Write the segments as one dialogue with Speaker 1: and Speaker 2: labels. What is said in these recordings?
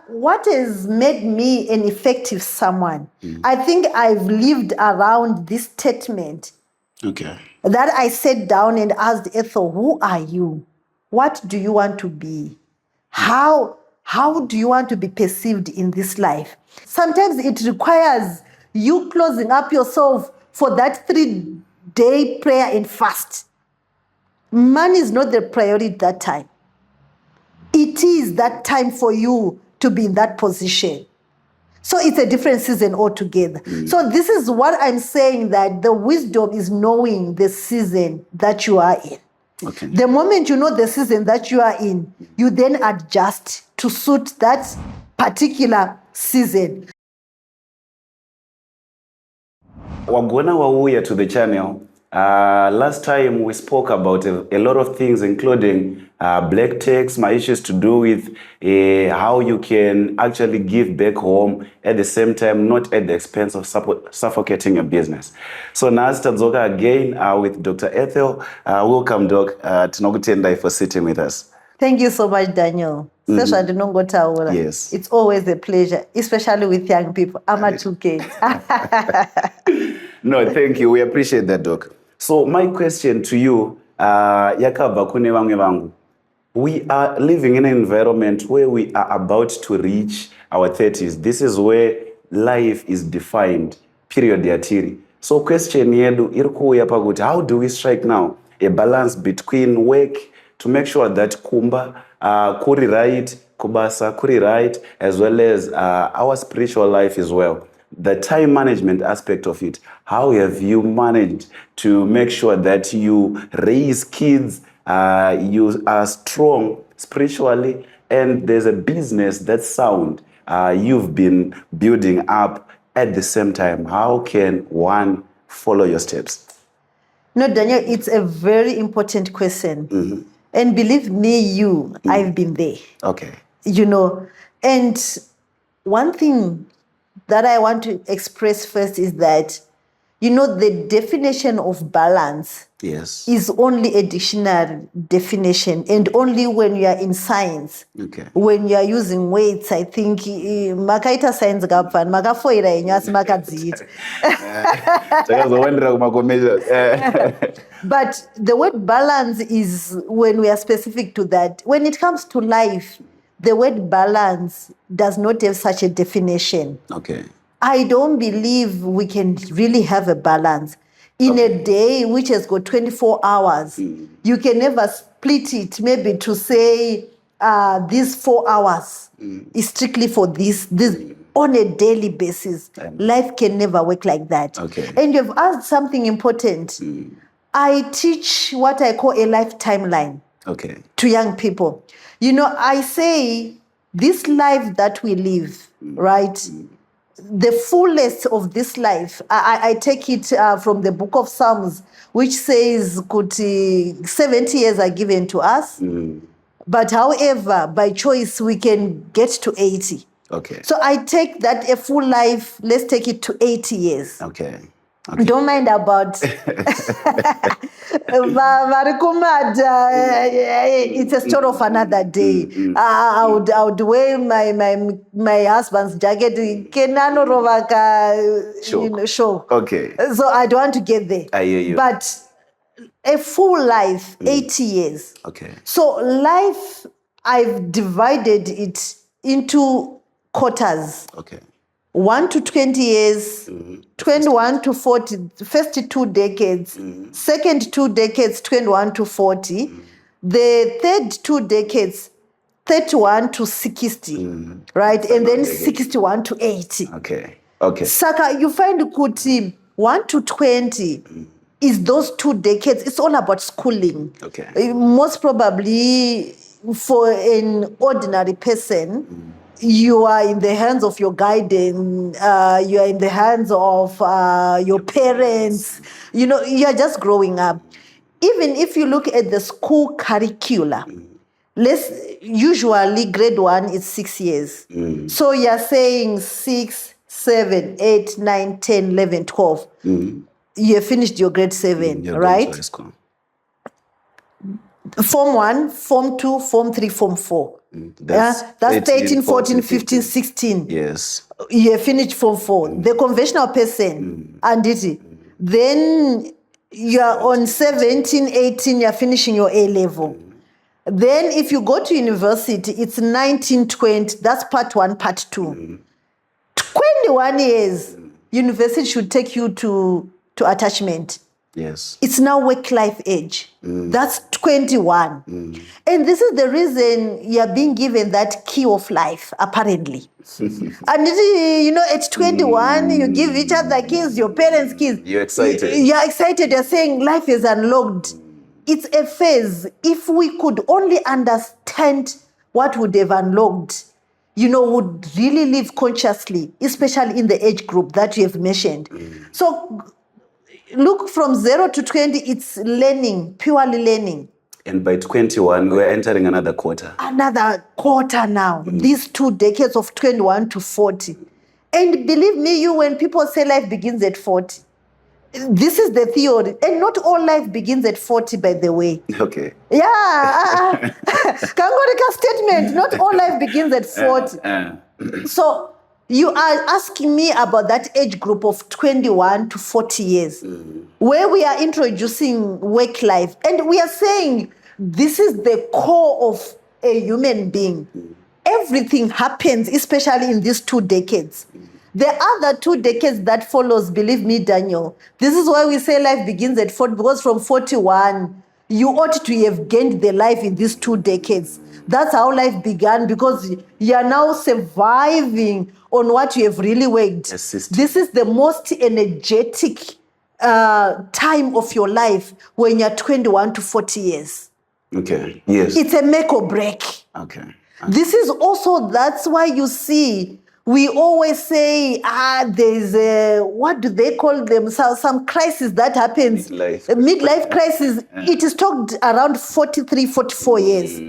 Speaker 1: what has made me an effective someone? I think I've lived around this statement.
Speaker 2: Okay.
Speaker 1: That I sat down and asked Ethel, who are you? What do you want to be? How do you want to be perceived in this life? Sometimes it requires you closing up yourself for that 3-day prayer and fast. Money is not the priority at that time. It is that time for you to be in that position. So it's a different season altogether. So this is what I'm saying, that the wisdom is knowing the season that you are in.
Speaker 2: Okay.
Speaker 1: The moment you know the season that you are in, you then adjust to suit that particular season.
Speaker 2: Wagona wauya to the channel. Last time we spoke about a lot of things, including black tax, my issues to do with how you can actually give back home at the same time, not at the expense of suffocating your business. So now Tadzoka again with Dr. Ethel. Welcome, Doc. Tinokutendai for sitting with us.
Speaker 1: Thank you so much, Daniel.
Speaker 2: Yes.
Speaker 1: It's always a pleasure, especially with young people. I'm a 2K.
Speaker 2: No, thank you. We appreciate that, Doc. So my question to you, Yakaba Kune Wange Wangu. We are living in an environment where we are about to reach our 30s. This is where life is defined, period yatiri. So question yedu irikuya paguti, how do we strike now a balance between work to make sure that kumba, kuri right, kubasa, kuri right, as well as our spiritual life as well? The time management aspect of it. How have you managed to make sure that you raise kids, you are strong spiritually, and there's a business that's sound you've been building up at the same time? How can one follow your steps?
Speaker 1: No, Daniel, it's a very important question. And believe me, I've been there.
Speaker 2: Okay.
Speaker 1: You know, and one thing that I want to express first is that, you know, the definition of balance
Speaker 2: Yes.
Speaker 1: is only a dictionary definition, and only when you are in science.
Speaker 2: Okay.
Speaker 1: When you are using weights, I think makaita science gapfan makafoira enyasi makadzita. But the word balance is when we are specific to that. When it comes to life, the word balance does not have such a definition.
Speaker 2: Okay.
Speaker 1: I don't believe we can really have a balance. In a day which has got 24 hours, you can never split it maybe to say these 4 hours is strictly for this on a daily basis. Life can never work like that.
Speaker 2: Okay.
Speaker 1: And you've asked something important. I teach what I call a life timeline to young people. You know, I say this life that we live, right? The fullest of this life, I take it from the book of Psalms, which says 70 years are given to us. But however, by choice, we can get to 80.
Speaker 2: Okay.
Speaker 1: So I take that a full life, let's take it to 80 years.
Speaker 2: Okay.
Speaker 1: Don't mind about it's a story of another day. I would wear my husband's jacket. Show.
Speaker 2: Okay.
Speaker 1: So I don't want to get there.
Speaker 2: I hear you.
Speaker 1: But a full life, 80 years.
Speaker 2: Okay.
Speaker 1: So life, I've divided it into quarters.
Speaker 2: Okay.
Speaker 1: 1 to 20 years, 21 to 40, first 2 decades, second 2 decades, 21 to 40, the third 2 decades, 31 to 60, right? And then 61 to 80.
Speaker 2: Okay. Okay.
Speaker 1: Saka, you find kuti 1 to 20 is those 2 decades. It's all about schooling.
Speaker 2: Okay.
Speaker 1: Most probably for an ordinary person, you are in the hands of your guidance, you are in the hands of your parents. You know, you are just growing up. Even if you look at the school curricula, usually grade 1 is 6 years. So you're saying 6, 7, 8, 9, 10, 11, 12. You have finished your grade 7, right? Form 1, Form 2, Form 3, Form 4.
Speaker 2: That's,
Speaker 1: That's 13, 14, 15, 16.
Speaker 2: Yes.
Speaker 1: You have finished Form 4. The conventional person, and it. Then you are on 17, 18, you're finishing your A level. Then if you go to university, it's 19, 20. That's part 1, part 2. 21 years, university should take you to attachment.
Speaker 2: Yes.
Speaker 1: It's now work-life age. That's 21. And this is the reason you're being given that key of life, apparently. And you know, at 21, you give each other keys, your parents keys.
Speaker 2: You're excited.
Speaker 1: You're excited. You're saying life is unlocked. It's a phase. If we could only understand what would have unlocked, you know, would really live consciously, especially in the age group that you have mentioned. So look, from 0 to 20, it's learning, purely learning.
Speaker 2: And by 21, we're entering another quarter.
Speaker 1: Another quarter now, these 2 decades of 21 to 40. And believe me, when people say life begins at 40, this is the theory. And not all life begins at 40, by the way.
Speaker 2: Okay.
Speaker 1: Yeah. Kangorika statement, not all life begins at 40. So you are asking me about that age group of 21 to 40 years, where we are introducing work life. And we are saying this is the core of a human being. Everything happens, especially in these 2 decades. The other 2 decades that follows, believe me, Daniel, this is why we say life begins at 40, because from 41, you ought to have gained the life in these 2 decades. That's how life began, because you are now surviving on what you have really worked.
Speaker 2: Yes,
Speaker 1: this is the most energetic time of your life when you're 21 to 40 years.
Speaker 2: Okay. Yes.
Speaker 1: It's a make or break.
Speaker 2: Okay.
Speaker 1: This is also, that's why you see, we always say, there's a, what do they call them? Some crisis that happens. Midlife crisis. It is talked around 43, 44 years.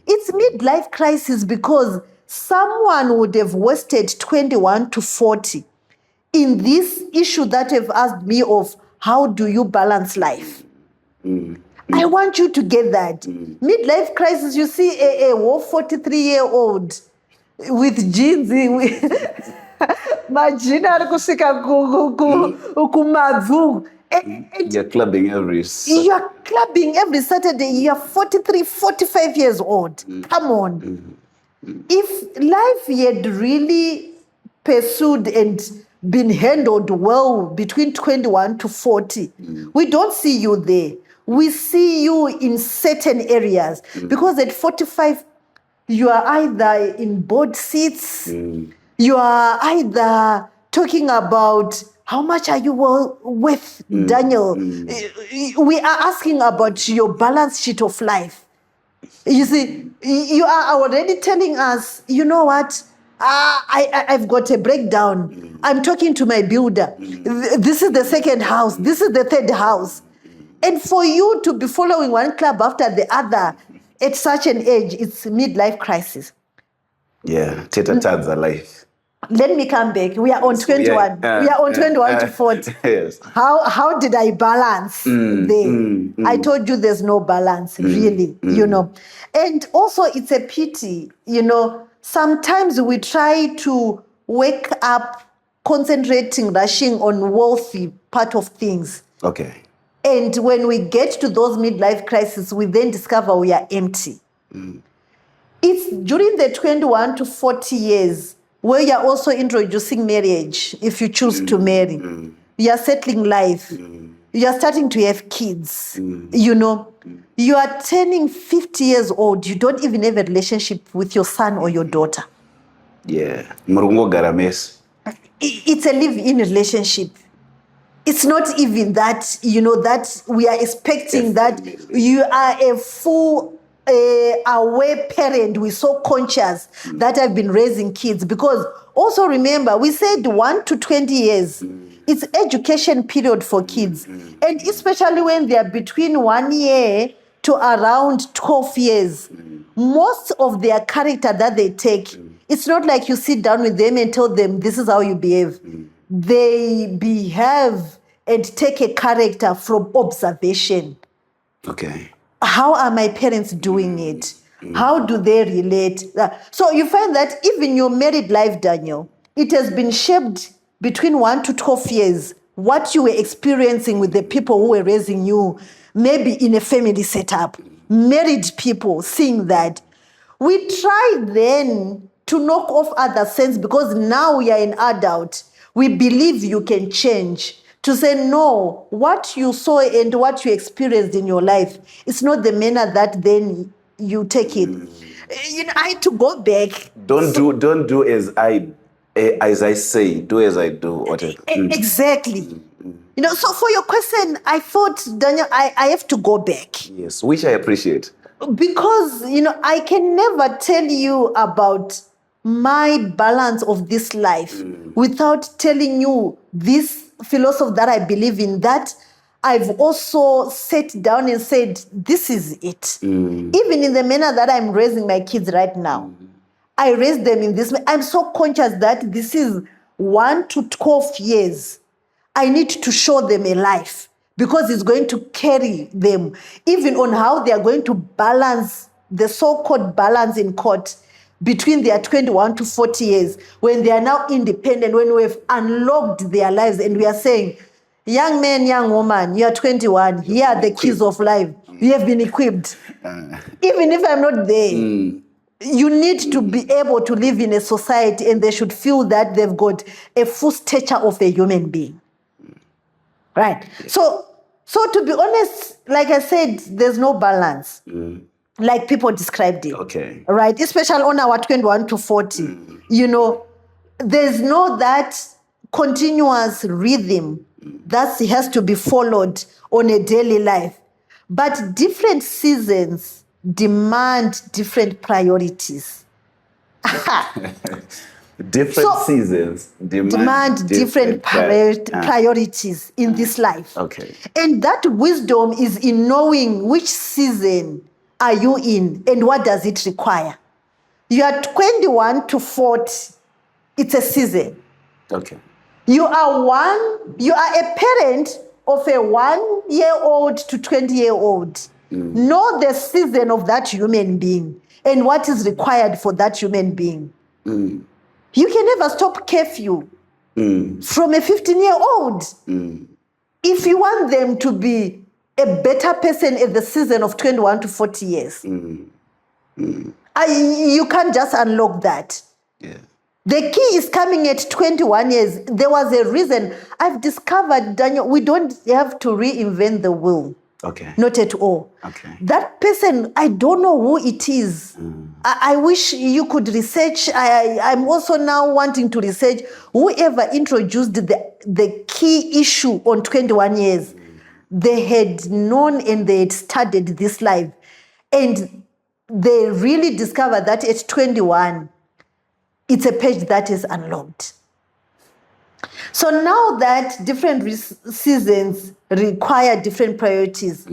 Speaker 1: It's midlife crisis because someone would have wasted 21 to 40 in this issue that have asked me of how do you balance life? I want you to get that. Midlife crisis, you see a 43-year-old with jeans, majina ari kusvika kumabvu.
Speaker 2: You're clubbing every Saturday.
Speaker 1: You're clubbing every Saturday. You're 43, 45 years old. Come on. If life had really pursued and been handled well between 21 to 40, we don't see you there. We see you in certain areas. Because at 45, you are either in board seats, you are either talking about how much are you worth, Daniel. We are asking about your balance sheet of life. You see, you are already telling us, you know what, I've got a breakdown. I'm talking to my builder. This is the second house. This is the third house. And for you to be following one club after the other at such an age, it's midlife crisis.
Speaker 2: Yeah, tete-a-tates are life.
Speaker 1: Let me come back. We are on 21. We are on 21 to 40.
Speaker 2: Yes.
Speaker 1: How did I balance there? I told you there's no balance, really, you know. And also it's a pity, you know, sometimes we try to wake up concentrating, rushing on wealthy part of things.
Speaker 2: Okay.
Speaker 1: And when we get to those midlife crises, we then discover we are empty. It's during the 21 to 40 years where you're also introducing marriage, if you choose to marry. You're settling life. You're starting to have kids. You know, you are turning 50 years old. You don't even have a relationship with your son or your daughter.
Speaker 2: Yeah. Murungo garames.
Speaker 1: It's a live-in relationship. It's not even that, you know, that we are expecting that you are a full aware parent. We're so conscious that I've been raising kids. Because also remember, we said 1 to 20 years. It's education period for kids. And especially when they are between 1 year to around 12 years, most of their character that they take, it's not like you sit down with them and tell them, this is how you behave. They behave and take a character from observation.
Speaker 2: Okay.
Speaker 1: How are my parents doing it? How do they relate? So you find that even your married life, Daniel, it has been shaped between 1 to 12 years, what you were experiencing with the people who were raising you, maybe in a family setup, married people seeing that. We try then to knock off other sins because now we are an adult. We believe you can change. To say, no, what you saw and what you experienced in your life, it's not the manner that then you take it. I had to go back.
Speaker 2: Don't do as I say, do as I do. Whatever.
Speaker 1: Exactly. So for your question, I thought, Daniel, I have to go back.
Speaker 2: Yes, which I appreciate.
Speaker 1: Because, I can never tell you about my balance of this life without telling you this philosophy that I believe in, that I've also sat down and said, this is it. Even in the manner that I'm raising my kids right now, I raise them in this. I'm so conscious that this is 1 to 12 years. I need to show them a life because it's going to carry them, even on how they are going to balance the so-called balance in court between their 21 to 40 years, when they are now independent, when we have unlocked their lives and we are saying, young man, young woman, you are 21, here are the keys of life. You have been equipped. Even if I'm not there, you need to be able to live in a society and they should feel that they've got a full stature of a human being. Right? So to be honest, like I said, there's no balance. Like people described it.
Speaker 2: Okay.
Speaker 1: Right? Especially on our 21 to 40. There's no that continuous rhythm that has to be followed on a daily life. But different seasons demand different priorities.
Speaker 2: Different seasons
Speaker 1: demand different priorities in this life.
Speaker 2: Okay.
Speaker 1: And that wisdom is in knowing which season are you in and what does it require. You are 21 to 40, it's a season.
Speaker 2: Okay.
Speaker 1: You are a parent of a 1-year-old to 20-year-old. Know the season of that human being and what is required for that human being. You can never stop curfew from a 15-year-old. If you want them to be a better person at the season of 21 to 40 years, you can't just unlock that.
Speaker 2: Yeah.
Speaker 1: The key is coming at 21 years. There was a reason. I've discovered, Daniel, we don't have to reinvent the wheel.
Speaker 2: Okay.
Speaker 1: Not at all.
Speaker 2: Okay.
Speaker 1: That person, I don't know who it is. I wish you could research. I'm also now wanting to research whoever introduced the key issue on 21 years. They had known and they had studied this life. And they really discovered that at 21, it's a page that is unlocked. So now that different seasons require different priorities,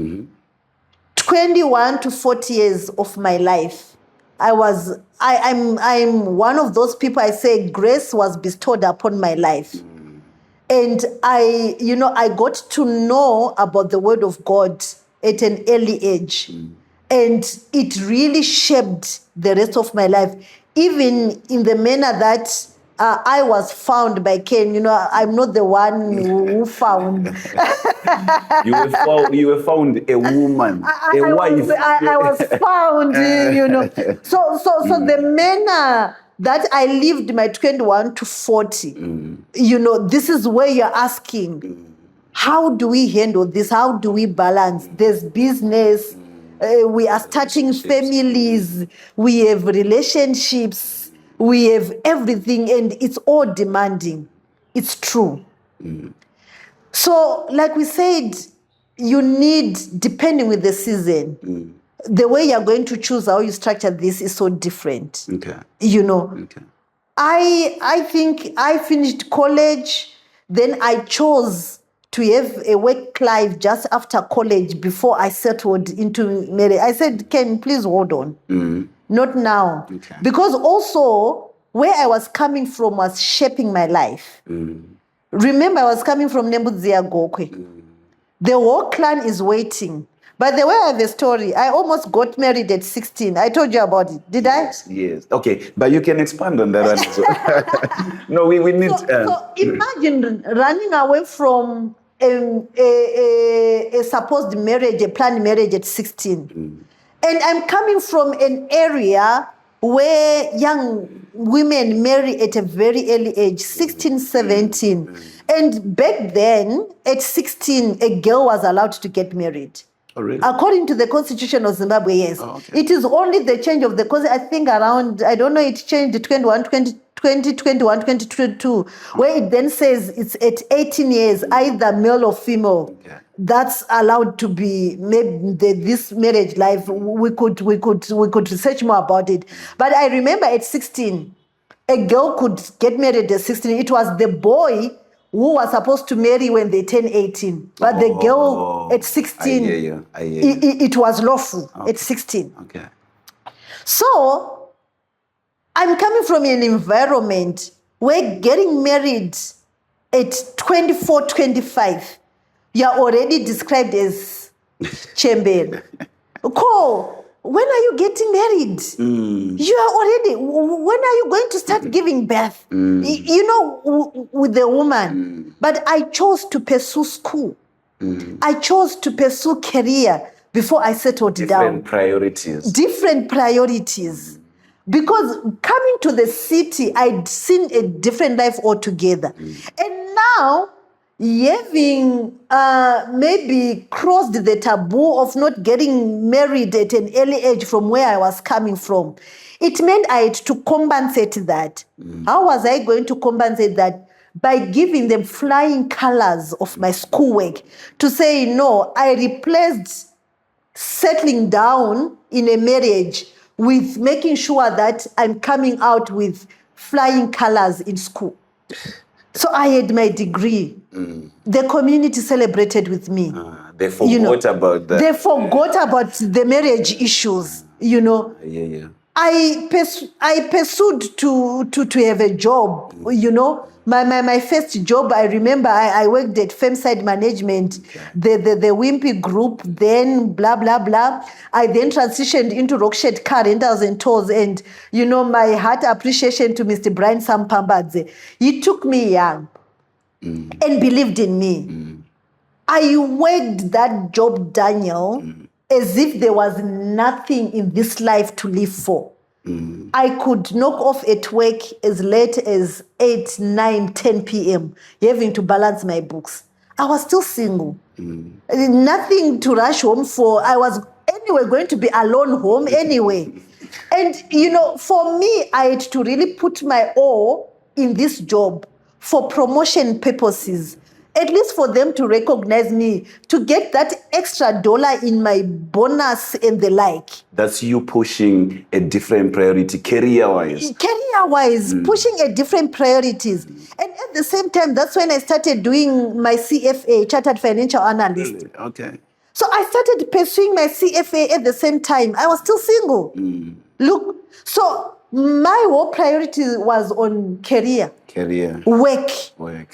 Speaker 1: 21 to 40 years of my life, I'm one of those people, I say grace was bestowed upon my life. And I got to know about the word of God at an early age. And it really shaped the rest of my life, even in the manner that I was found by Cain. I'm not the one who found.
Speaker 2: You were found a woman, a wife.
Speaker 1: I was found, So the manner that I lived my 21 to 40, this is where you're asking, how do we handle this? How do we balance? There's business. We are starting families. We have relationships. We have everything, and it's all demanding. It's true. So, like we said, you need, depending with the season, the way you're going to choose how you structure this is so different.
Speaker 2: Okay.
Speaker 1: Okay. I think I finished college, then I chose to have a work life just after college before I settled into marriage. I said, Ken, please hold on. Not now.
Speaker 2: Okay.
Speaker 1: Because also where I was coming from was shaping my life. Remember, I was coming from Nembudzia Gokwe. The whole clan is waiting. By the way, I have a story. I almost got married at 16. I told you about it. Did
Speaker 2: Yes. Okay, but you can expand on that one as well. No, we need.
Speaker 1: I? So imagine running away from a supposed marriage, a planned marriage at 16. And I'm coming from an area where young women marry at a very early age, 16, 17. And back then, at 16, a girl was allowed to get married.
Speaker 2: Oh, really?
Speaker 1: According to the Constitution of Zimbabwe, yes.
Speaker 2: Oh, okay.
Speaker 1: It is only the change of the Constitution, I think around, I don't know, it changed 2021, 2022, where it then says it's at 18 years, either male or female.
Speaker 2: Okay.
Speaker 1: That's allowed to be this marriage life. We could research more about it. But I remember at 16, a girl could get married at 16. It was the boy who was supposed to marry when they turn 18. But the girl at 16,
Speaker 2: I hear you.
Speaker 1: it was lawful at 16.
Speaker 2: Okay.
Speaker 1: So I'm coming from an environment where getting married at 24, 25, you're already described as Chembele. Cole, when are you getting married? You are already, when are you going to start giving birth? You know, with the woman. But I chose to pursue school. I chose to pursue career before I settled down.
Speaker 2: Different priorities.
Speaker 1: Different priorities. Because coming to the city, I'd seen a different life altogether. And now, having maybe crossed the taboo of not getting married at an early age from where I was coming from, it meant I had to compensate that. How was I going to compensate that? By giving them flying colors of my schoolwork to say, no, I replaced settling down in a marriage with making sure that I'm coming out with flying colors in school. So I had my degree. The community celebrated with me.
Speaker 2: They forgot about that.
Speaker 1: They forgot about the marriage issues, you know.
Speaker 2: Yeah.
Speaker 1: I pursued to have a job, you know. My first job, I remember I worked at Femside Management, the Wimpy Group, then blah, blah, blah. I then transitioned into Rockshed Car Rentals and Tours, and, you know, my heart appreciation to Mr. Brian Sampambadze. He took me young and believed in me. I worked that job, Daniel, as if there was nothing in this life to live for. I could knock off at work as late as 8, 9, 10 p.m., having to balance my books. I was still single. Nothing to rush home for. I was anyway going to be alone home anyway. And, you know, for me, I had to really put my all in this job for promotion purposes. At least for them to recognize me, to get that extra dollar in my bonus and the like.
Speaker 2: That's you pushing a different priority career-wise.
Speaker 1: Career-wise, pushing a different priorities. And at the same time, that's when I started doing my CFA, Chartered Financial Analyst.
Speaker 2: Okay.
Speaker 1: So I started pursuing my CFA at the same time. I was still single. Look, so my whole priority was on career. Work.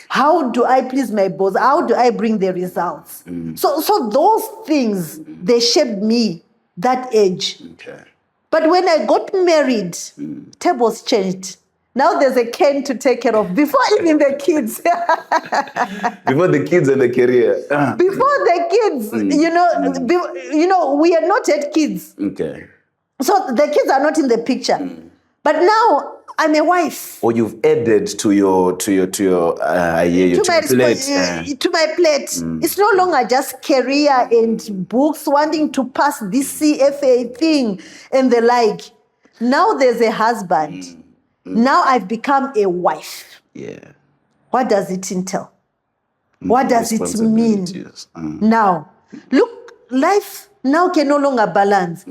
Speaker 1: How do I please my boss? How do I bring the results? So those things, they shaped me that age.
Speaker 2: Okay.
Speaker 1: But when I got married, tables changed. Now there's a Ken to take care of before even the kids.
Speaker 2: Before the kids and the career.
Speaker 1: Before the kids, you know, we are not yet kids.
Speaker 2: Okay.
Speaker 1: So the kids are not in the picture. But now I'm a wife.
Speaker 2: Or you've added to your plate.
Speaker 1: To my plate. It's no longer just career and books, wanting to pass this CFA thing and the like. Now there's a husband. Now I've become a wife.
Speaker 2: Yeah.
Speaker 1: What does it entail? What does it mean? Now, look, life now can no longer balance.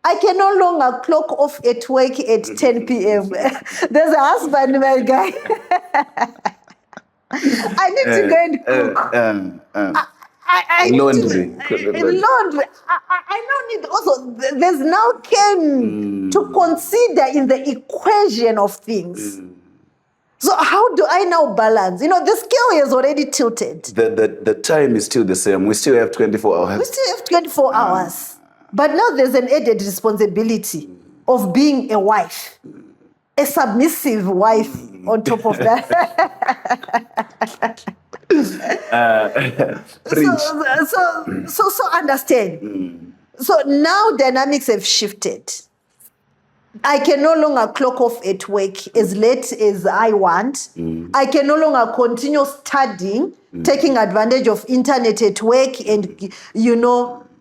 Speaker 1: I can no longer clock off at work at 10 p.m. There's a husband, my guy. I need to go and cook.
Speaker 2: Laundry.
Speaker 1: Laundry. I now need also, there's now Ken to consider in the equation of things. So how do I now balance? The scale is already tilted.
Speaker 2: The time is still the same. We still have 24
Speaker 1: We
Speaker 2: hours.
Speaker 1: still have 24 hours. But now there's an added responsibility of being a wife, a submissive wife on top of that. So understand. So now dynamics have shifted. I can no longer clock off at work as late as I want. I can no longer continue studying, taking advantage of internet at work, and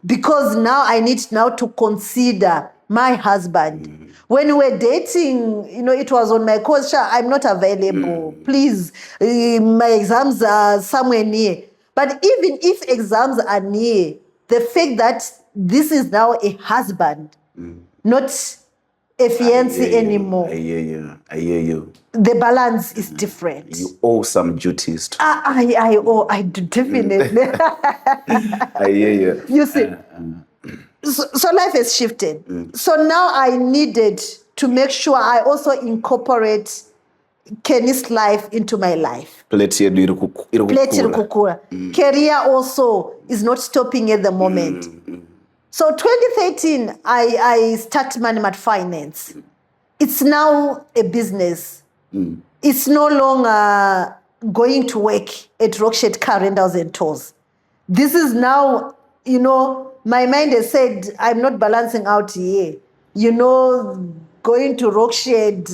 Speaker 1: because now I need now to consider my husband. When we were dating, it was on my course, I'm not available. Please, my exams are somewhere near. But even if exams are near, the fact that this is now a husband, not a fiancé anymore.
Speaker 2: I hear you.
Speaker 1: The balance is different.
Speaker 2: You owe some duties.
Speaker 1: I do definitely.
Speaker 2: I hear you.
Speaker 1: You see, so life has shifted. So now I needed to make sure I also incorporate Kenny's life into my life.
Speaker 2: Plate yedu iri kukura.
Speaker 1: Career also is not stopping at the moment. So 2013, I started Manimat Finance. It's now a business. It's no longer going to work at Rockshed Car Rentals and Tours. This is now, my mind has said, I'm not balancing out here. Going to Rockshed,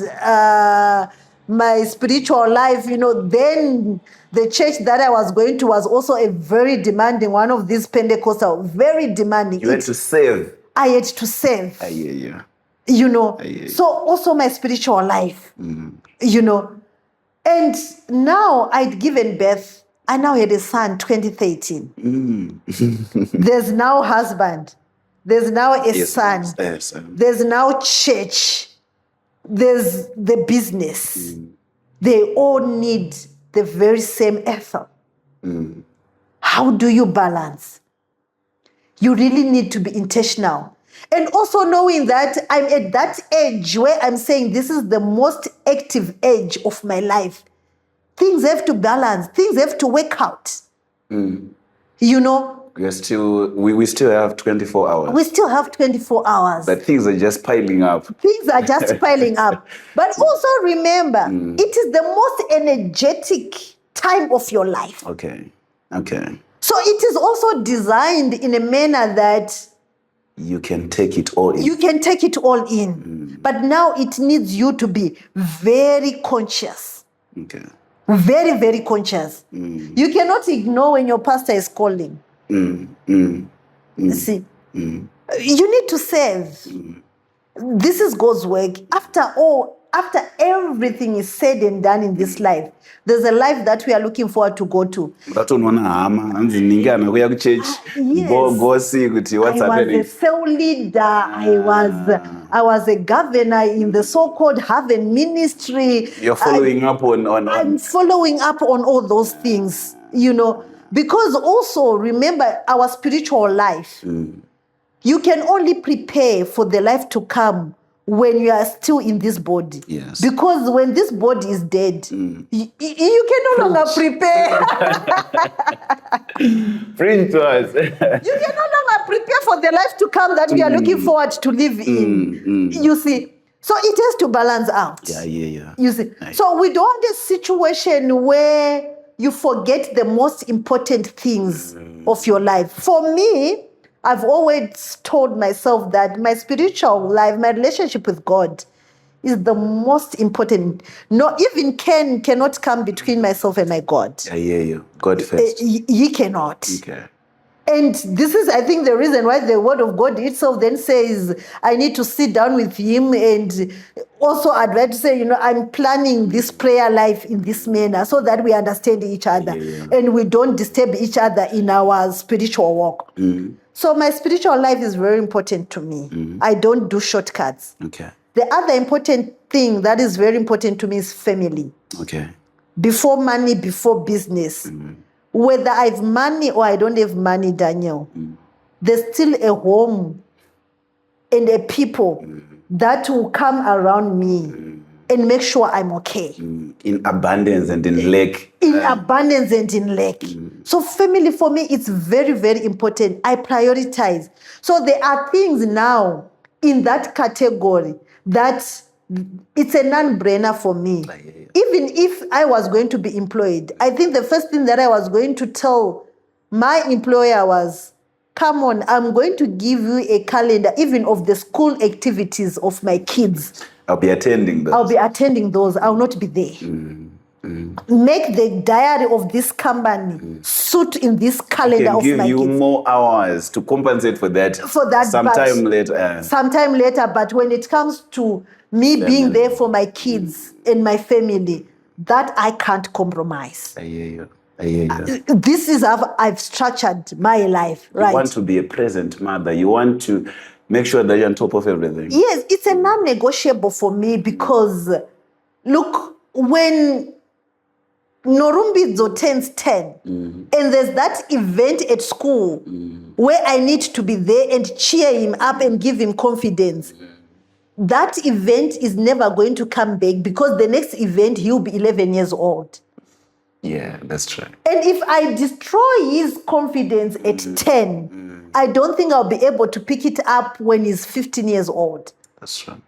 Speaker 1: my spiritual life, then the church that I was going to was also a very demanding, one of these Pentecostal, very demanding.
Speaker 2: You had to save.
Speaker 1: I had to save.
Speaker 2: I hear you.
Speaker 1: So also my spiritual life, And now I'd given birth. I now had a son, 2013. There's now husband. There's now a son.
Speaker 2: Yes.
Speaker 1: There's now church. There's the business. They all need the very same effort. How do you balance? You really need to be intentional. And also knowing that I'm at that age where I'm saying this is the most active age of my life. Things have to balance. Things have to work out.
Speaker 2: We still have 24 hours.
Speaker 1: We still have 24 hours.
Speaker 2: But things are just piling up.
Speaker 1: Things are just piling up. But also remember, it is the most energetic time of your life.
Speaker 2: Okay.
Speaker 1: So it is also designed in a manner that
Speaker 2: you can take it all in.
Speaker 1: You can take it all in. But now it needs you to be very conscious.
Speaker 2: Okay.
Speaker 1: Very, very conscious. You cannot ignore when your pastor is calling. See, you need to serve. This is God's work. After everything is said and done in this life, there's a life that we are looking forward to go to.
Speaker 2: Yes. I was
Speaker 1: a cell leader. I was a governor in the so-called Haven ministry.
Speaker 2: You're following up on.
Speaker 1: I'm following up on all those things, because also remember our spiritual life. You can only prepare for the life to come when you are still in this body.
Speaker 2: Yes.
Speaker 1: Because when this body is dead, you can no longer prepare.
Speaker 2: Bring to us.
Speaker 1: You can no longer prepare for the life to come that we are looking forward to live in. You see, so it has to balance out.
Speaker 2: Yeah.
Speaker 1: You see, so we don't want a situation where you forget the most important things of your life. For me, I've always told myself that my spiritual life, my relationship with God is the most important. No, even Ken cannot come between myself and my God.
Speaker 2: I hear you. God first.
Speaker 1: He cannot.
Speaker 2: Okay.
Speaker 1: And this is, I think, the reason why the word of God itself then says, I need to sit down with him and also advise to say, I'm planning this prayer life in this manner so that we understand each other and we don't disturb each other in our spiritual walk. So my spiritual life is very important to me. I don't do shortcuts.
Speaker 2: Okay.
Speaker 1: The other important thing that is very important to me is family.
Speaker 2: Okay.
Speaker 1: Before money, before business. Whether I have money or I don't have money, Daniel, there's still a home and a people that will come around me and make sure I'm okay.
Speaker 2: In abundance and in lack.
Speaker 1: In abundance and in lack. So family for me, it's very, very important. I prioritize. So there are things now in that category that it's a non-brainer for me. Even if I was going to be employed, I think the first thing that I was going to tell my employer was, come on, I'm going to give you a calendar even of the school activities of my kids.
Speaker 2: I'll be attending those.
Speaker 1: I'll be attending those. I'll not be there. Make the diary of this company suit in this calendar
Speaker 2: can
Speaker 1: of
Speaker 2: give
Speaker 1: my
Speaker 2: you
Speaker 1: kids.
Speaker 2: more hours to compensate for that. Sometime later.
Speaker 1: Sometime later, but when it comes to me being there for my kids and my family, that I can't compromise.
Speaker 2: I hear you. I hear you.
Speaker 1: This is how I've structured my life, right?
Speaker 2: You want to be a present mother. You want to make sure that you're on top of everything.
Speaker 1: Yes, it's a non-negotiable for me because, look, when Norumbidzo turns 10 and there's that event at school where I need to be there and cheer him up and give him confidence, that event is never going to come back because the next event he'll be 11 years old.
Speaker 2: Yeah, that's true.
Speaker 1: And if I destroy his confidence at 10, I don't think I'll be able to pick it up when he's 15 years old.
Speaker 2: That's true.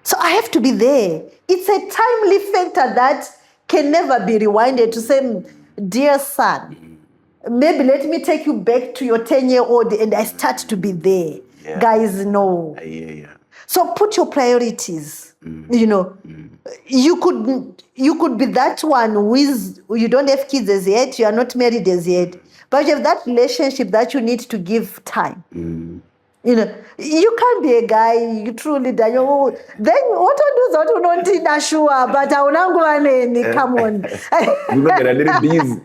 Speaker 1: So I have to be there. It's a timely factor that can never be rewinded to say, dear son, maybe let me take you back to your 10-year-old and I start to be there.
Speaker 2: Yeah.
Speaker 1: Guys, no.
Speaker 2: Yeah.
Speaker 1: So put your priorities. You know, you could be that one who is, you don't have kids as yet, you are not married as yet, but you have that relationship that you need to give time. You know, you can't be a guy, you truly die. Then what do that not in sure, but I will come on.
Speaker 2: You're not going to be busy.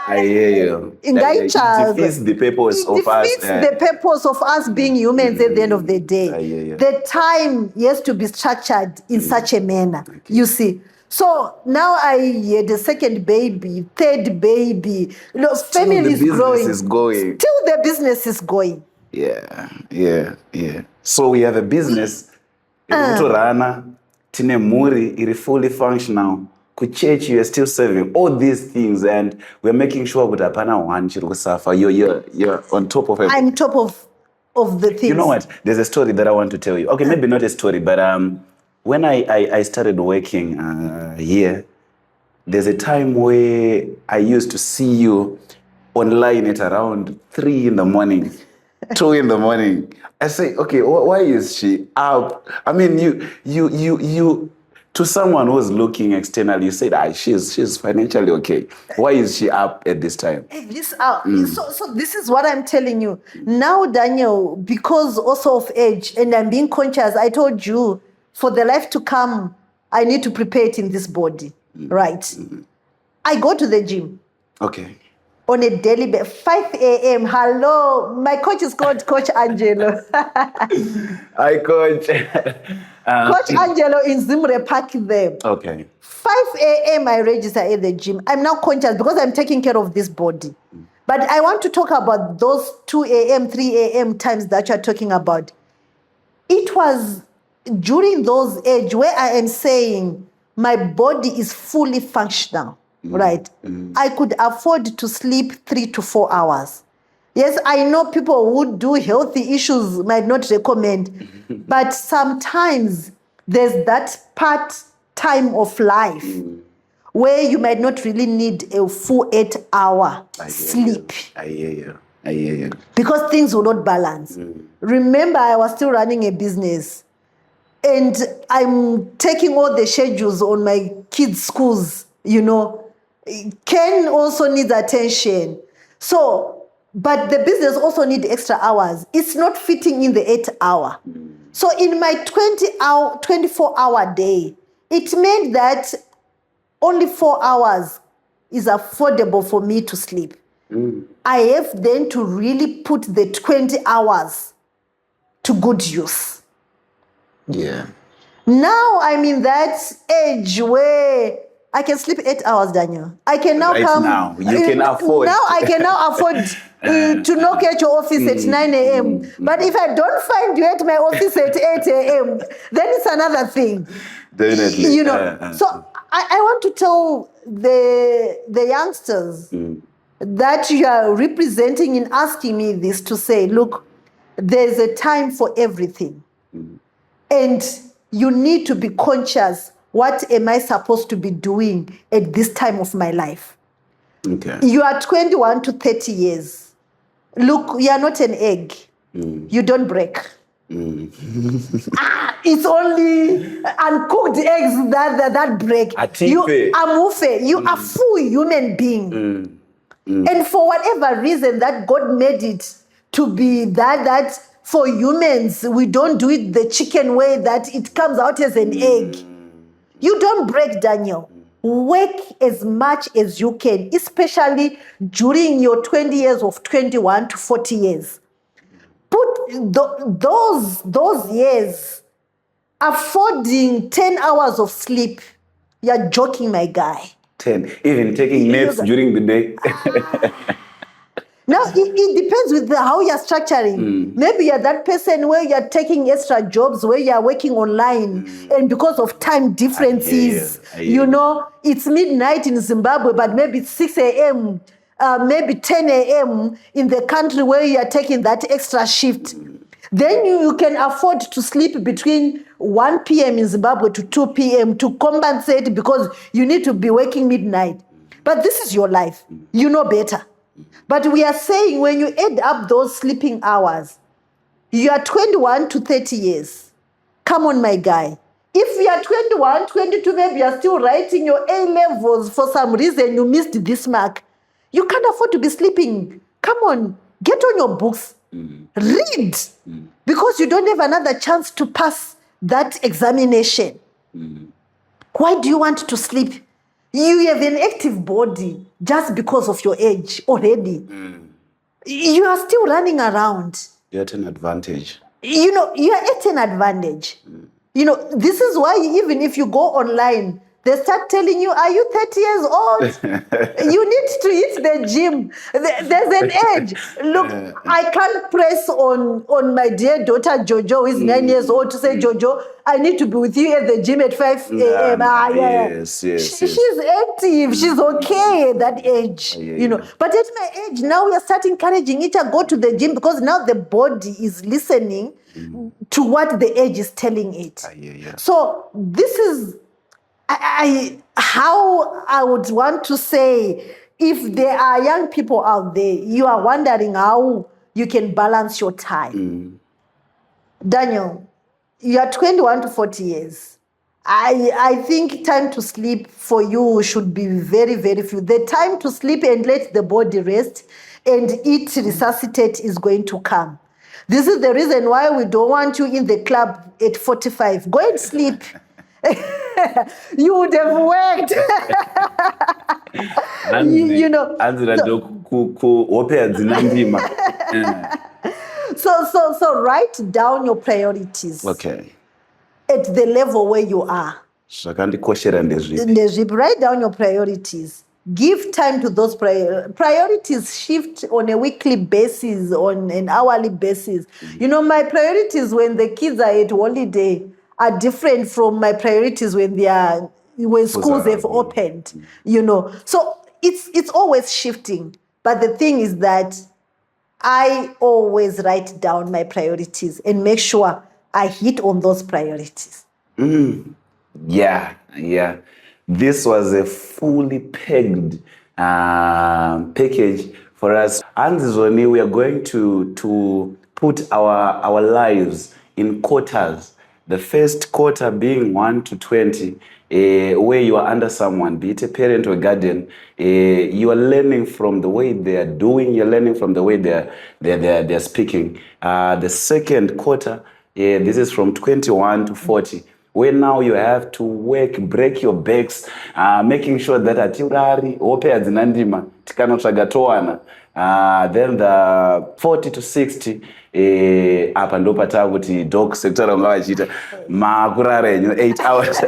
Speaker 2: I hear you.
Speaker 1: It
Speaker 2: defeats the purpose of us.
Speaker 1: It defeats the purpose of us being humans at the end of the day.
Speaker 2: Yeah.
Speaker 1: The time has to be structured in such a manner, you see. So now I had a second baby, third baby. You know, family is growing. Still the business is going.
Speaker 2: Yeah. So we have a business. Rana, tine muri, iri fully functional. Church, you are still serving all these things, and we're making sure that apana one chiri kusafa. You're on top of everything.
Speaker 1: I'm top of the things.
Speaker 2: You know what? There's a story that I want to tell you. Okay, maybe not a story, but when I started working here, there's a time where I used to see you online at around 3 in the morning, 2 in the morning. I say, okay, why is she up? I mean, you. To someone who's looking externally, you said, she's financially okay. Why is she up at this time?
Speaker 1: So this is what I'm telling you. Now, Daniel, because also of age and I'm being conscious, I told you, for the life to come, I need to prepare it in this body, right? I go to the gym.
Speaker 2: Okay.
Speaker 1: On a daily basis, 5 a.m. Hello, my coach is called Coach Angelo.
Speaker 2: Hi, Coach.
Speaker 1: Coach Angelo in Zimre Park there.
Speaker 2: Okay.
Speaker 1: 5 a.m. I register at the gym. I'm now conscious because I'm taking care of this body. But I want to talk about those 2 a.m., 3 a.m. times that you're talking about. It was during those age where I am saying my body is fully functional. Right. I could afford to sleep 3 to 4 hours. Yes, I know people who do healthy issues might not recommend, but sometimes there's that part time of life where you might not really need a full 8-hour sleep.
Speaker 2: I hear you.
Speaker 1: Because things will not balance. Remember, I was still running a business and I'm taking all the schedules on my kids' schools, you know. Ken also needs attention. So, but the business also needs extra hours. It's not fitting in the 8-hour. So in my 24-hour day, it meant that only 4 hours is affordable for me to sleep. I have then to really put the 20 hours to good use.
Speaker 2: Yeah.
Speaker 1: Now I'm in that age where I can sleep 8 hours, Daniel. I can now
Speaker 2: right
Speaker 1: come.
Speaker 2: Now, you can afford.
Speaker 1: Now I can now afford to knock at your office at 9 a.m. But if I don't find you at my office at 8 a.m., then it's another thing.
Speaker 2: Definitely.
Speaker 1: You know, so I want to tell the youngsters that you are representing in asking me this to say, look, there's a time for everything. And you need to be conscious, what am I supposed to be doing at this time of my life?
Speaker 2: Okay.
Speaker 1: You are 21 to 30 years. Look, you are not an egg. You don't break. It's only uncooked eggs that break. You are mufe. You are full human being. And for whatever reason that God made it to be that for humans, we don't do it the chicken way that it comes out as an egg. You don't break, Daniel. Work as much as you can, especially during your 20 years of 21 to 40 years. Put those years affording 10 hours of sleep. You're joking, my guy.
Speaker 2: 10. Even taking naps during the day.
Speaker 1: Now, it depends with how you're structuring. Maybe you're that person where you're taking extra jobs, where you're working online, and because of time differences, you know, it's midnight in Zimbabwe, but maybe it's 6 a.m., maybe 10 a.m. in the country where you're taking that extra shift. Then you can afford to sleep between 1 p.m. in Zimbabwe to 2 p.m. to compensate because you need to be working midnight. But this is your life. You know better. But we are saying when you add up those sleeping hours, you are 21 to 30 years. Come on, my guy. If you are 21, 22, maybe you are still writing your A-levels for some reason you missed this mark. You can't afford to be sleeping. Come on, get on your books. Read. Because you don't have another chance to pass that examination. Why do you want to sleep? You have an active body just because of your age already. You are still running around.
Speaker 2: You're at an advantage.
Speaker 1: You know, you are at an advantage. You know, this is why even if you go online, they start telling you, are you 30 years old? You need to hit the gym. There's an age. Look, I can't press on my dear daughter, Jojo, who is 9 years old, to say, Jojo, I need to be with you at the gym at 5 a.m.
Speaker 2: Yes.
Speaker 1: She's active. She's okay at that age. You know. But at my age, now we are starting encouraging each other go to the gym because now the body is listening to what the age is telling it. So this is how I would want to say, if there are young people out there, you are wondering how you can balance your time. Daniel, you are 21 to 40 years. I think time to sleep for you should be very, very few. The time to sleep and let the body rest and eat, resuscitate is going to come. This is the reason why we don't want you in the club at 45. Go and sleep. You would have worked. You know. So write down your priorities.
Speaker 2: Okay.
Speaker 1: At the level where you are. Write down your priorities. Give time to those priorities. Shift on a weekly basis, on an hourly basis. You know, my priorities when the kids are at holiday are different from my priorities when schools have opened. You know, so it's always shifting. But the thing is that I always write down my priorities and make sure I hit on those priorities.
Speaker 2: Yeah. This was a fully pegged package for us. And Zoni, we are going to put our lives in quarters. The first quarter being 1 to 20, where you are under someone, be it a parent or a guardian, you are learning from the way they are doing, you're learning from the way they're speaking. The second quarter, this is from 21 to 40, where now you have to work, break your backs, making sure that atirari, ope adzinandima, tikanotsvaga. Then the 40 to 60, apa ndopata kuti dog sector unga vachita makurara enyu 8 hours.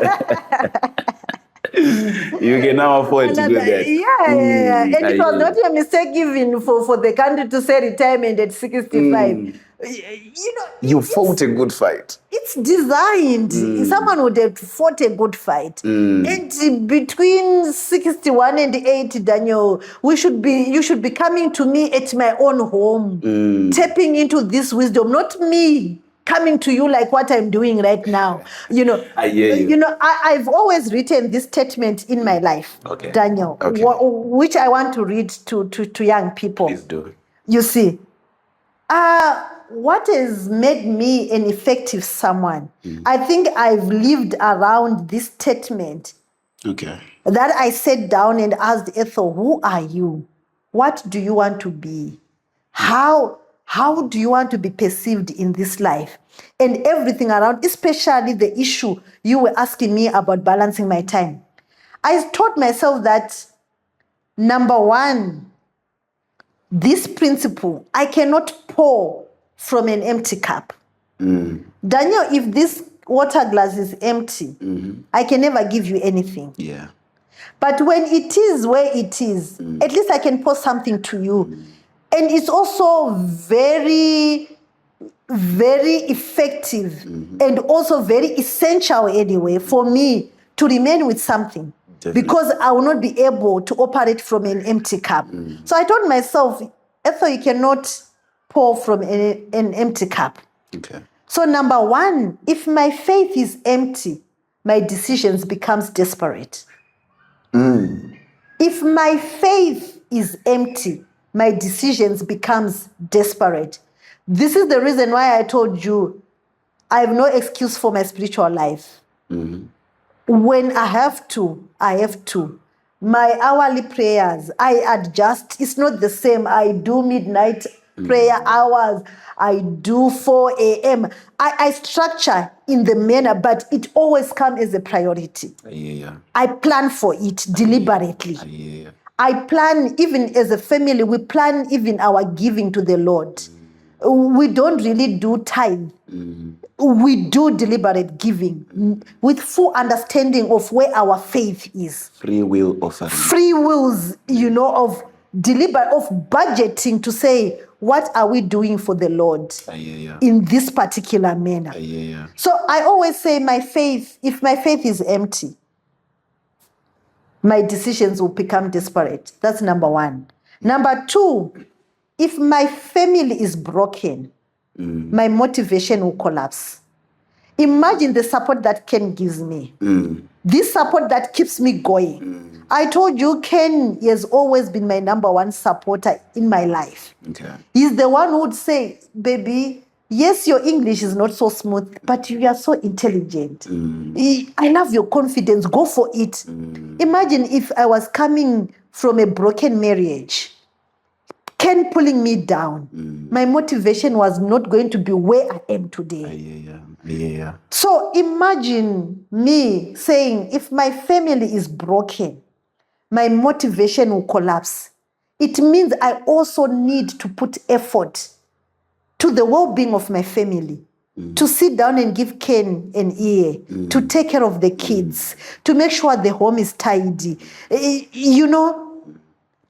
Speaker 2: You can now afford to do that.
Speaker 1: Yeah. And
Speaker 2: I
Speaker 1: it was
Speaker 2: hear
Speaker 1: not
Speaker 2: you.
Speaker 1: a mistake even for the country to say retirement at 65. You know,
Speaker 2: You fought a good fight.
Speaker 1: it's designed. Someone would have fought a good fight. And between 61 and 80, Daniel, you should be coming to me at my own home, tapping into this wisdom, not me coming to you like what I'm doing right now. You know,
Speaker 2: I hear you.
Speaker 1: You know, I've always written this statement in my life,
Speaker 2: Okay.
Speaker 1: Daniel,
Speaker 2: Okay.
Speaker 1: which I want to read to young people.
Speaker 2: Please do.
Speaker 1: You see, what has made me an effective someone? I think I've lived around this statement
Speaker 2: Okay.
Speaker 1: that I sat down and asked Ethel, who are you? What do you want to be? How do you want to be perceived in this life? And everything around, especially the issue you were asking me about balancing my time. I taught myself that, number one, this principle, I cannot pour from an empty cup. Daniel, if this water glass is empty, I can never give you anything.
Speaker 2: Yeah.
Speaker 1: But when it is where it is, at least I can pour something to you. And it's also very, very effective and also very essential anyway for me to remain with something.
Speaker 2: Definitely.
Speaker 1: Because I will not be able to operate from an empty cup. So I told myself, Ethel, you cannot pour from an empty cup.
Speaker 2: Okay.
Speaker 1: So number one, if my faith is empty, my decisions becomes desperate. If my faith is empty, my decisions becomes desperate. This is the reason why I told you I have no excuse for my spiritual life. When I have to, I have to. My hourly prayers, I adjust. It's not the same. I do midnight prayer hours. I do 4 a.m. I structure in the manner, but it always comes as a priority.
Speaker 2: Yeah.
Speaker 1: I plan for it deliberately.
Speaker 2: Yeah.
Speaker 1: I plan, even as a family, we plan even our giving to the Lord. We don't really do tithe. We do deliberate giving with full understanding of where our faith is.
Speaker 2: Free will offering.
Speaker 1: Free wills, of deliberate, of budgeting to say, what are we doing for the Lord in this particular manner? So I always say if my faith is empty, my decisions will become desperate. That's number one. Number two, if my family is broken, my motivation will collapse. Imagine the support that Ken gives me. This support that keeps me going. I told you, Ken has always been my number one supporter in my life.
Speaker 2: Okay.
Speaker 1: He's the one who would say, baby, yes, your English is not so smooth, but you are so intelligent. I love your confidence. Go for it. Imagine if I was coming from a broken marriage, Ken pulling me down. My motivation was not going to be where I am today. So imagine me saying, if my family is broken, my motivation will collapse. It means I also need to put effort to the well-being of my family, to sit down and give Ken an ear, to take care of the kids, to make sure the home is tidy.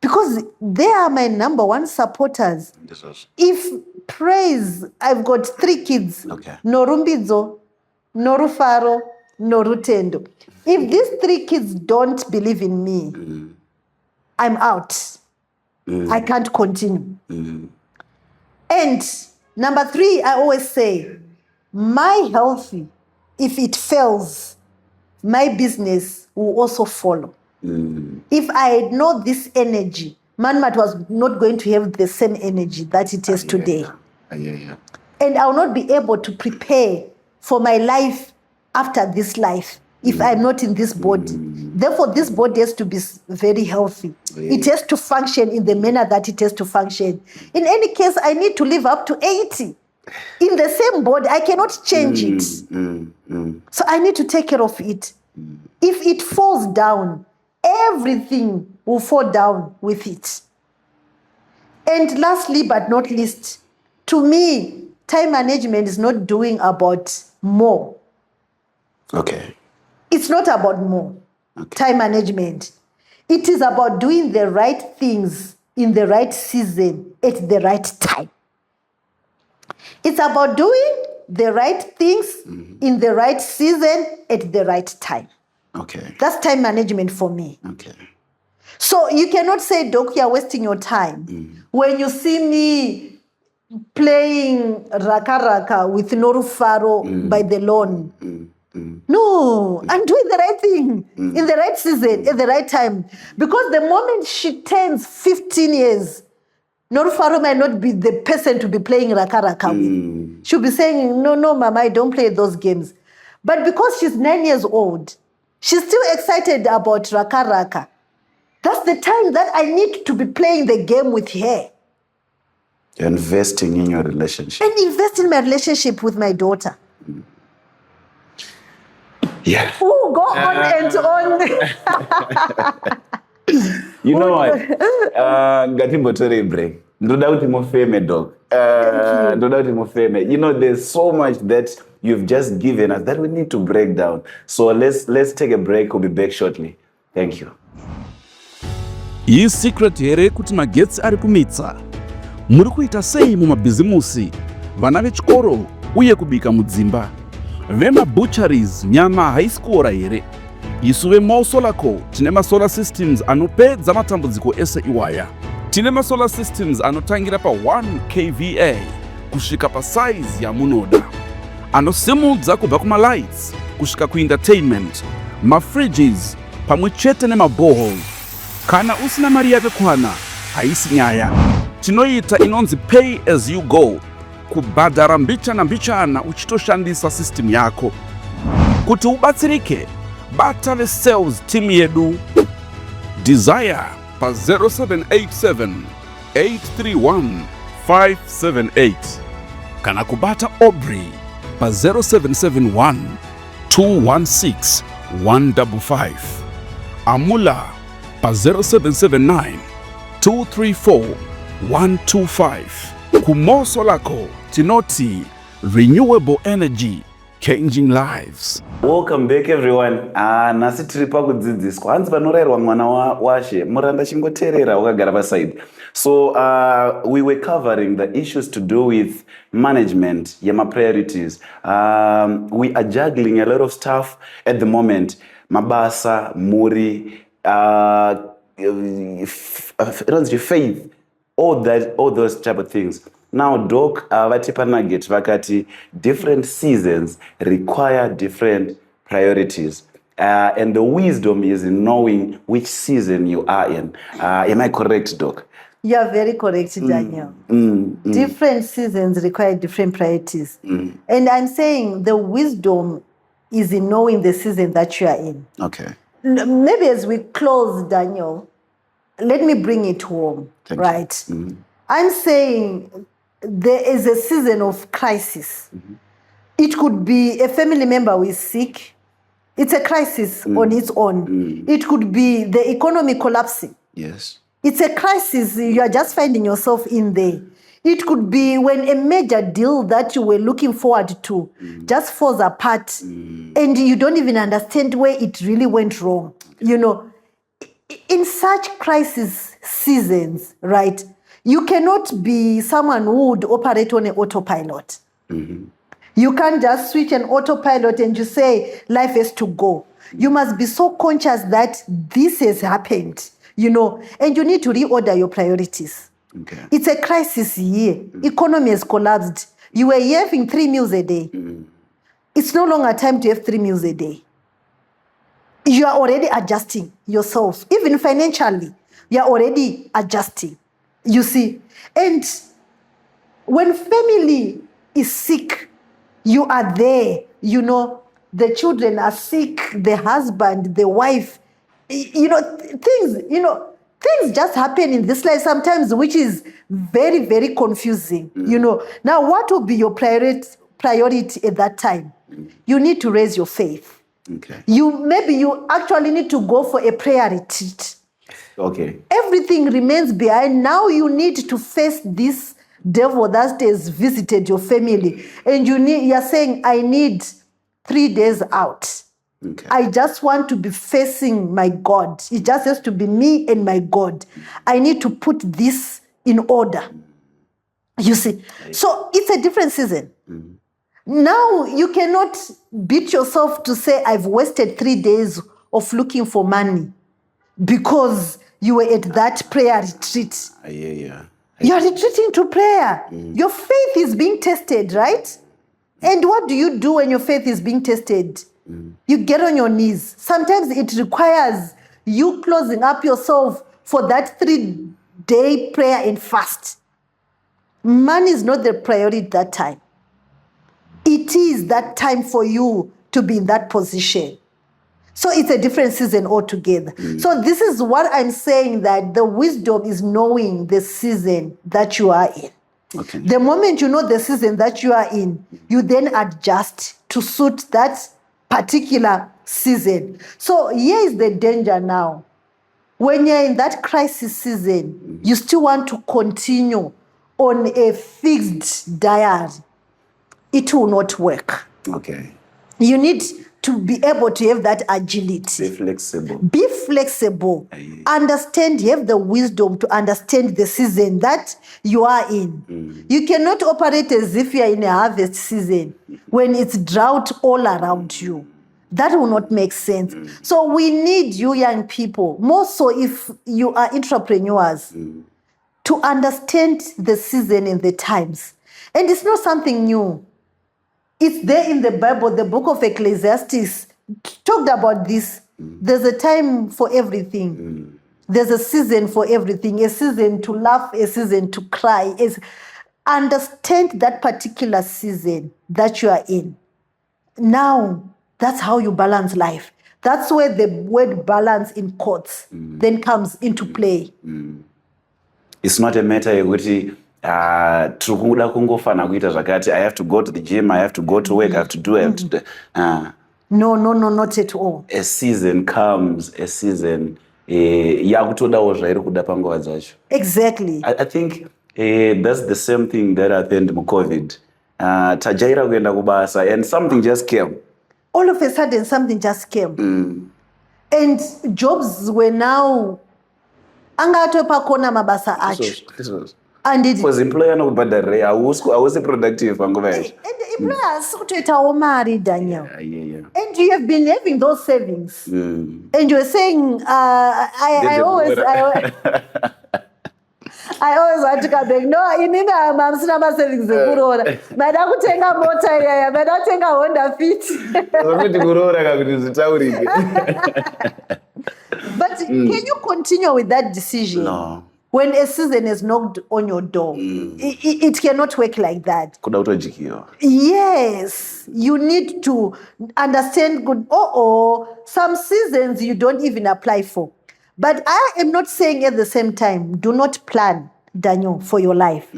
Speaker 1: Because they are my number one supporters. If praise, I've got 3 kids.
Speaker 2: Okay.
Speaker 1: No Rumbidzo, no Rufaro, no Rutendo. If these 3 kids don't believe in me, I'm out. I can't continue. And number 3, I always say, my healthy, if it fails, my business will also follow. If I had known this energy, Manmat was not going to have the same energy that it has today. And I will not be able to prepare for my life after this life if I'm not in this body. Therefore, this body has to be very healthy. It has to function in the manner that it has to function. In any case, I need to live up to 80. In the same body, I cannot change it. So I need to take care of it. If it falls down, everything will fall down with it. And lastly, but not least, to me, time management is not doing about more.
Speaker 2: Okay.
Speaker 1: It's not about more. time management. It is about doing the right things in the right season at the right time. It's about doing the right things in the right season at the right time.
Speaker 2: Okay.
Speaker 1: That's time management for me.
Speaker 2: Okay.
Speaker 1: So you cannot say, Doc, you're wasting your time. When you see me playing Raka Raka with Norufaro by the lawn, no, I'm doing the right thing in the right season, at the right time. Because the moment she turns 15 years, Norufaro might not be the person to be playing Raka Raka with. She'll be saying, no, Mama, I don't play those games. But because she's 9 years old, she's still excited about Raka Raka. That's the time that I need to be playing the game with her.
Speaker 2: You're investing in your relationship.
Speaker 1: And invest in my relationship with my daughter.
Speaker 2: Yeah.
Speaker 1: Oh, go on and on.
Speaker 2: You know what? Ngatimbotore break. Ndoda kuti mufeme, Doc. Ndoda kuti mufeme. You know, there's so much that you've just given us that we need to break down. So let's take a break. We'll be back shortly. Thank you.
Speaker 3: Iyi secret here kuti magetsi ari kumitsa. Muri kuita sei mumabhizimusi, vana vechikoro uye kubika mudzimba. Vema butcheries nyama haisikora here. Isu veMaSolarco tine masolar systems anopedza matambudziko ese iwaya. Tine masolar systems anotangira pa 1 kVA kusvika pa size yamunoda. Anosimudza kubva kumalights kusvika kuentertainment, mafridges pamwe chete nemaboreholes. Kana usina mari yakakwana, haisi nyaya. Tinoita inonzi pay as you go, kubhadhara mbichana uchitoshandisa system yako. Kuti ubatsirike, bata veSales team yedu. Desire pa 0787 831 578. Kana kubata Aubrey pa 0771 216 155. Amula pa 0779 234 125. KuMaSolarco tinoti renewable energy changing lives.
Speaker 2: Welcome back everyone. Nasi tiri pakudzidziswa. Hanzi panorayirwa mwana washe muranda chingoteerera wakagara paside. So we were covering the issues to do with management, yema priorities. We are juggling a lot of stuff at the moment. Mabasa, muri, faith, all those type of things. Now, Doc, vatipa nugget vakati different seasons require different priorities. And the wisdom is in knowing which season you are in. Am I correct, Doc?
Speaker 1: You are very correct, Daniel. Different seasons require different priorities. And I'm saying the wisdom is in knowing the season that you are in.
Speaker 2: Okay.
Speaker 1: Maybe as we close, Daniel, let me bring it home, right? I'm saying there is a season of crisis. It could be a family member who is sick. It's a crisis on its own. It could be the economy collapsing.
Speaker 2: Yes.
Speaker 1: It's a crisis you are just finding yourself in there. It could be when a major deal that you were looking forward to just falls apart and you don't even understand where it really went wrong. You know, in such crisis seasons, right, you cannot be someone who would operate on an autopilot. You can't just switch an autopilot and you say life has to go. You must be so conscious that this has happened, you know, and you need to reorder your priorities.
Speaker 2: Okay.
Speaker 1: It's a crisis year. Economy has collapsed. You were having 3 meals a day. It's no longer time to have 3 meals a day. You are already adjusting yourself. Even financially, you are already adjusting. You see? And when family is sick, you are there. You know, the children are sick, the husband, the wife. You know, things just happen in this life sometimes, which is very, very confusing. You know, now what will be your priority at that time? You need to raise your faith.
Speaker 2: Okay.
Speaker 1: Maybe you actually need to go for a prayer retreat.
Speaker 2: Okay.
Speaker 1: Everything remains behind. Now you need to face this devil that has visited your family. And you are saying, I need 3 days out.
Speaker 2: Okay.
Speaker 1: I just want to be facing my God. It just has to be me and my God. I need to put this in order. You see? So it's a different season. Now you cannot beat yourself to say, I've wasted 3 days of looking for money because you were at that prayer retreat.
Speaker 2: Yeah.
Speaker 1: You are retreating to prayer. Your faith is being tested, right? And what do you do when your faith is being tested? You get on your knees. Sometimes it requires you closing up yourself for that 3-day prayer and fast. Money is not the priority at that time. It is that time for you to be in that position. So it's a different season altogether. So this is what I'm saying, that the wisdom is knowing the season that you are in.
Speaker 2: Okay.
Speaker 1: The moment you know the season that you are in, you then adjust to suit that particular season. So here is the danger now. When you're in that crisis season, you still want to continue on a fixed diary. It will not work.
Speaker 2: Okay.
Speaker 1: You need to be able to have that agility.
Speaker 2: Be flexible.
Speaker 1: Be flexible.
Speaker 2: Aye.
Speaker 1: Understand, you have the wisdom to understand the season that you are in. You cannot operate as if you are in a harvest season when it's drought all around you. That will not make sense. So we need you young people, more so if you are entrepreneurs, to understand the season and the times. And it's not something new. It's there in the Bible. The book of Ecclesiastes talked about this. There's a time for everything. There's a season for everything. A season to laugh, a season to cry. Understand that particular season that you are in. Now, that's how you balance life. That's where the word balance in quotes then comes into play.
Speaker 2: It's not a matter yekuti tiri kungoda kungofana kuita zvakati. I have to go to the gym, I have to go to work, I have to do it.
Speaker 1: No, not at all.
Speaker 2: A season comes, a season yakutodawo zvairi kuda panguva dzacho.
Speaker 1: Exactly.
Speaker 2: I think that's the same thing that happened in COVID. Tajaira kuenda kubasa and something just came.
Speaker 1: All of a sudden, something just came. And jobs were now angatopakona mabasa acho. And it,
Speaker 2: because employer anokubhadharira hausi productive panguva yacho.
Speaker 1: and the employers kutoitawo mari, Daniel.
Speaker 2: Yeah.
Speaker 1: And you have been having those savings. And you were saying, I always want to come back. No, inini hamsina savings ekuroora. Mada kutenga mota iyaya, mada kutenga Honda Fit.
Speaker 2: Zokuti kuroora kakuti zvitaurike.
Speaker 1: But can you continue with that decision?
Speaker 2: No.
Speaker 1: When a season has knocked on your door, it cannot work like that.
Speaker 2: Kuda kutojikiwa.
Speaker 1: Yes, you need to understand good. Some seasons you don't even apply for. But I am not saying at the same time, do not plan, Daniel, for your life.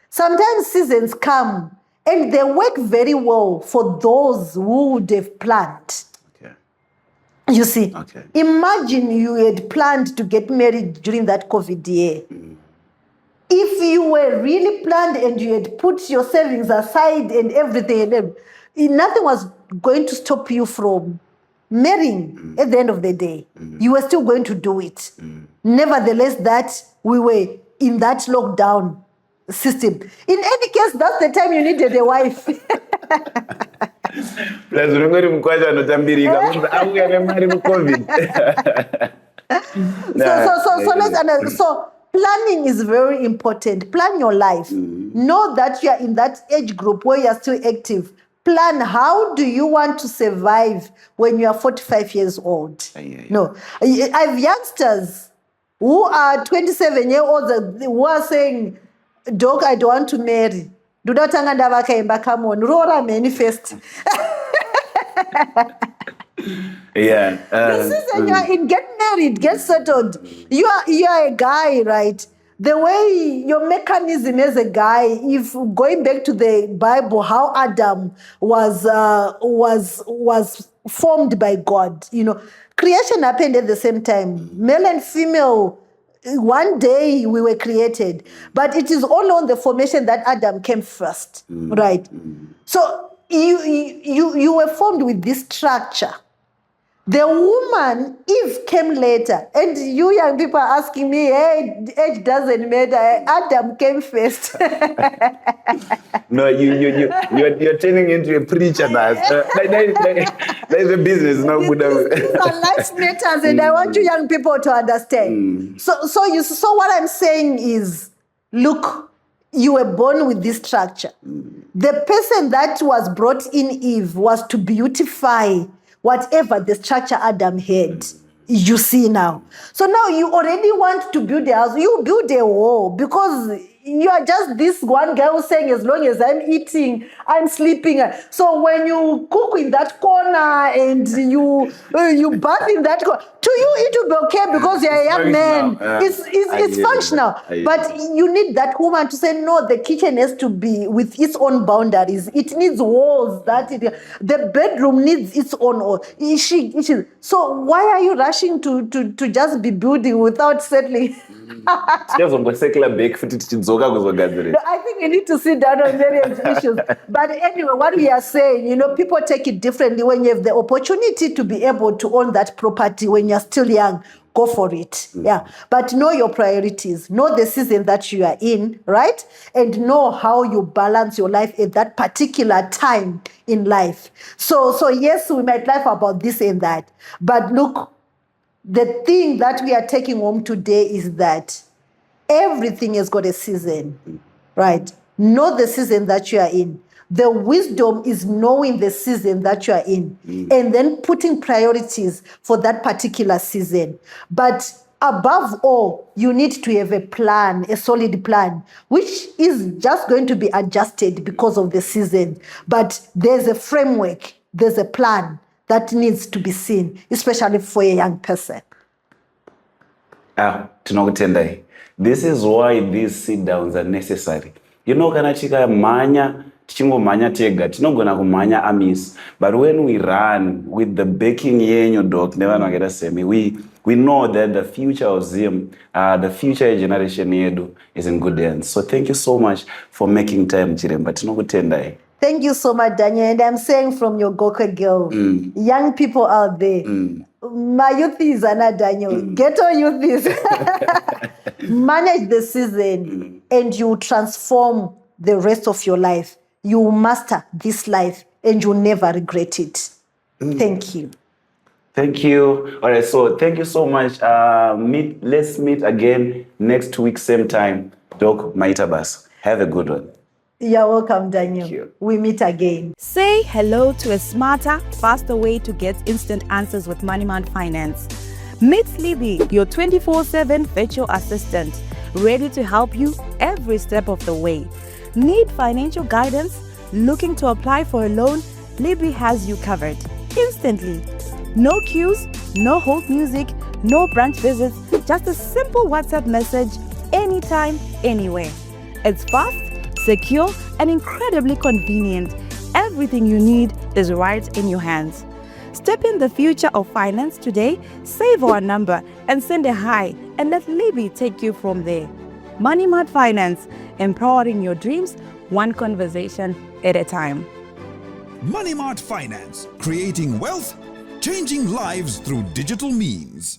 Speaker 1: Sometimes seasons come and they work very well for those who would have planned. You see, Imagine you had planned to get married during that COVID year. If you were really planned and you had put your savings aside and everything, nothing was going to stop you from marrying at the end of the day. You were still going to do it. Nevertheless, that we were in that lockdown system. In any case, that's the time you needed a wife.
Speaker 2: Plus unongori mukwacha anotambirika kuti auya nemari muCovid.
Speaker 1: So planning is very important. Plan your life. Know that you are in that age group where you are still active. Plan, how do you want to survive when you are 45 years old? No. I have youngsters who are 27-year-olds who are saying, Doc, I don't want to marry. Do not come on, Rora manifest. The season you are in, get married, get settled. You are a guy, right? The way your mechanism as a guy, if going back to the Bible, how Adam was formed by God, creation happened at the same time. Male and female, one day we were created, but it is all on the formation that Adam came first, right? So you were formed with this structure The woman, Eve, came later. And you young people are asking me, hey, age doesn't matter. Adam came first.
Speaker 2: No, you're turning into a preacher now. There's a business, no Buddha.
Speaker 1: These are life matters, and I want you young people to understand. So what I'm saying is, look, you were born with this structure. The person that was brought in Eve was to beautify whatever the structure Adam had. You see now. So now you already want to build a house. You build a wall because you are just this one guy who's saying, as long as I'm eating, I'm sleeping. So when you cook in that corner and you bath in that corner, to you it will be okay because you're a young man. It's functional. But you need that woman to say, no, the kitchen has to be with its own boundaries. It needs walls. The bedroom needs its own wall. So why are you rushing to just be building without settling?
Speaker 2: I
Speaker 1: think you need to sit down on various issues. But anyway, what we are saying, people take it differently. When you have the opportunity to be able to own that property when you're still young, go for it. Yeah. But know your priorities. Know the season that you are in, right? And know how you balance your life at that particular time in life. So yes, we might laugh about this and that. But look, the thing that we are taking home today is that everything has got a season, right? Know the season that you are in. The wisdom is knowing the season that you are in and then putting priorities for that particular season. But above all, you need to have a plan, a solid plan, which is just going to be adjusted because of the season. But there's a framework, there's a plan that needs to be seen, especially for a young person.
Speaker 2: This is why these sit-downs are necessary. Kana chika manya, tichingomanya tega, tinogona kumanya amis. But when we run with the backing yenyo doc, never nagera semi, we know that the future of Zim, the future generation yedu is in good hands. So thank you so much for making time, Chiremba. Tinogutendai.
Speaker 1: Thank you so much, Daniel. And I'm saying from your Goka girl, young people out there, my youth is Anna Daniel, ghetto youth is. Manage the season and you transform the rest of your life. You master this life and you'll never regret it. Thank you.
Speaker 2: Thank you. All right, so thank you so much. Let's meet again next week, same time. Doc Maitabas. Have a good one.
Speaker 1: You're welcome, Daniel.
Speaker 2: Thank you.
Speaker 1: We meet again.
Speaker 4: Say hello to a smarter, faster way to get instant answers with MoneyMart Finance. Meet Libby, your 24/7 virtual assistant, ready to help you every step of the way. Need financial guidance? Looking to apply for a loan? Libby has you covered instantly. No queues, no hold music, no branch visits, just a simple WhatsApp message anytime, anywhere. It's fast, secure, and incredibly convenient. Everything you need is right in your hands. Step in the future of finance today, save our number and send a hi and let Libby take you from there. MoneyMart Finance, empowering your dreams one conversation at a time.
Speaker 5: MoneyMart Finance, creating wealth, changing lives through digital means.